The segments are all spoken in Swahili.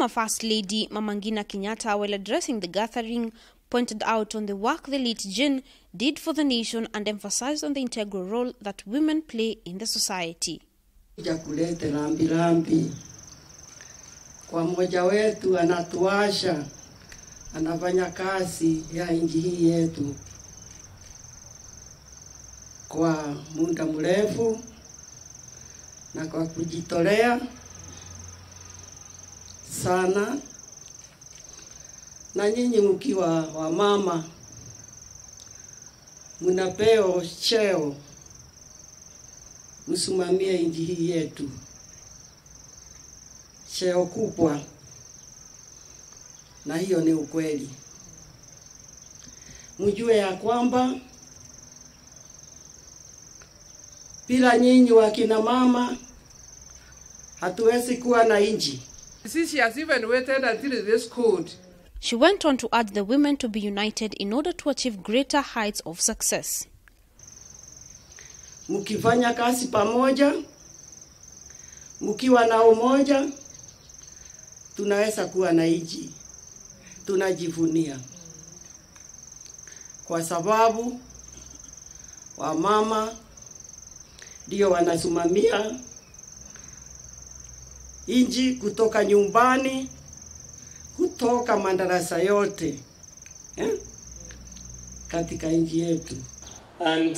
Former First Lady Mama Ngina Kenyatta, while addressing the gathering, pointed out on the work the late Jane did for the nation and emphasized on the integral role that women play in the society. Kulete lambi kwa mmoja wetu anatuasha, anafanya kazi ya nchi hii yetu kwa muda mrefu na kwa kujitolea sana, na nyinyi mkiwa wa mama mnapeo cheo msimamie nchi hii yetu, cheo kubwa, na hiyo ni ukweli. Mjue ya kwamba bila nyinyi wakina mama hatuwezi kuwa na nchi. She has even waited until it is cold. She went on to urge the women to be united in order to achieve greater heights of success. Mkifanya kazi pamoja, mkiwa na umoja, tunaweza kuwa na nchi. Tunajivunia. Kwa sababu wamama ndio wanasimamia nchi kutoka nyumbani, kutoka madarasa yote katika nchi yetu. And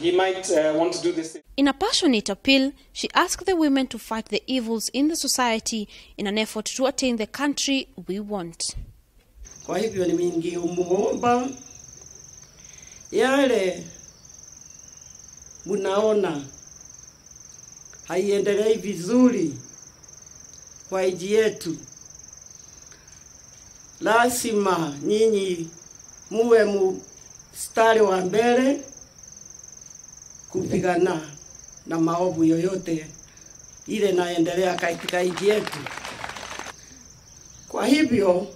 he might want to do this. In a passionate appeal, she asked the women to fight the evils in the society in an effort to attain the country we want. Kwa hivyo ningeomba yale munaona haiendelei vizuri kwa nchi yetu, lazima nyinyi muwe mstari wa mbele kupigana na maovu yoyote ile naendelea katika nchi yetu. Kwa hivyo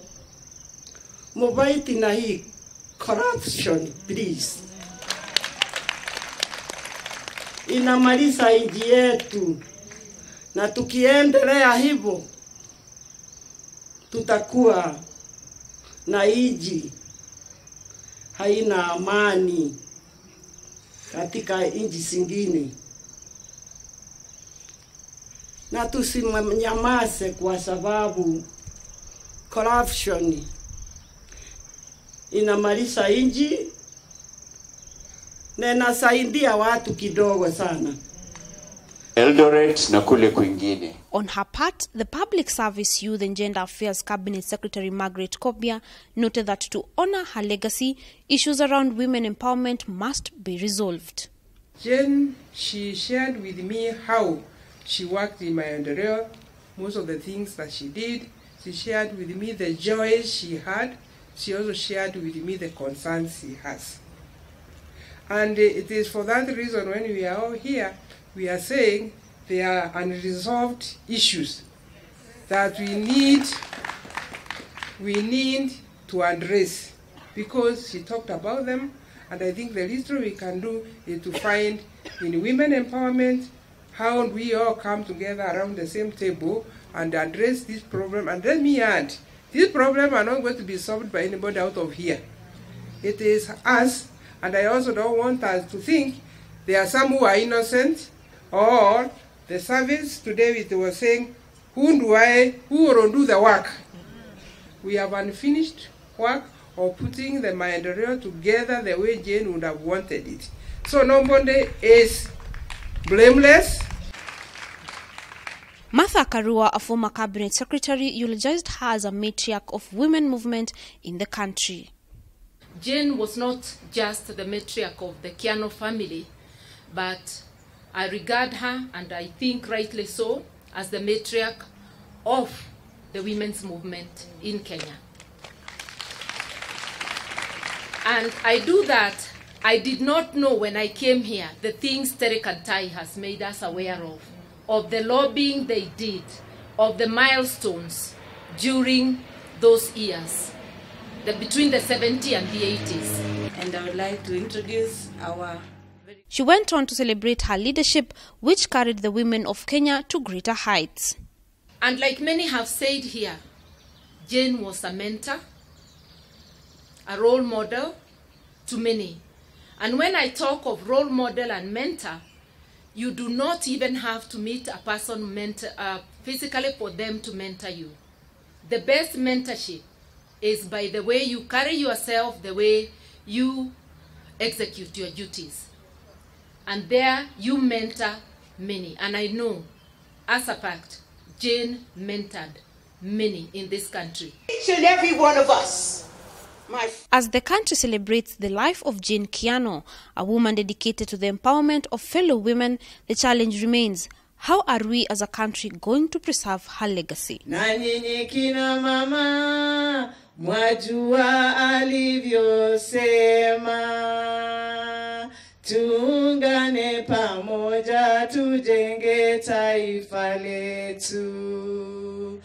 mubaiti na hii corruption, please. Inamaliza nchi yetu, na tukiendelea hivyo tutakuwa na nchi haina amani katika nchi zingine. Na tusinyamaze, kwa sababu corruption inamaliza nchi na inasaidia watu kidogo sana. Eldoret na kule kwingine. On her part, the Public Service, Youth and Gender Affairs Cabinet Secretary Margaret Kobia noted that to honor her legacy, issues around women empowerment must be resolved. Jane, she shared with me how she worked in Maendeleo, most of the things that she did. She shared with me the joys she had. She also shared with me the concerns she has. And it is for that reason when we are all here, we are saying there are unresolved issues that we need to address, because she talked about them, and I think the least we can do is to find in women empowerment how we all come together around the same table and address this problem. And let me add, these problems are not going to be solved by anybody out of here. It is us, and I also don't want us to think there are some who are innocent, or the service today it was saying, who will do the work? We have unfinished work of putting the Maendeleo together the way Jane would have wanted it. So nobody is blameless. Martha Karua, a former cabinet secretary, eulogized her as a matriarch of women movement in the country. Jane was not just the matriarch of the Kiano family, but I regard her, and I think rightly so, as the matriarch of the women's movement in Kenya. And I do that. I did not know when I came here the things Terek and Tai has made us aware of the lobbying they did, of the milestones during those years, between the 70s and the 80s. And I would like to introduce our... She went on to celebrate her leadership, which carried the women of Kenya to greater heights. And like many have said here, Jane was a mentor, a role model to many. And when I talk of role model and mentor, you do not even have to meet a person physically for them to mentor you. The best mentorship is by the way you carry yourself, the way you execute your duties. And there you mentor many. And I know, as a fact, Jane mentored many in this country. Each and every one of us. As the country celebrates the life of Jane Kiano, a woman dedicated to the empowerment of fellow women, the challenge remains: how are we as a country going to preserve her legacy? Na nyinyi kina mama, mwajua alivyosema, tuungane pamoja tujenge taifa letu.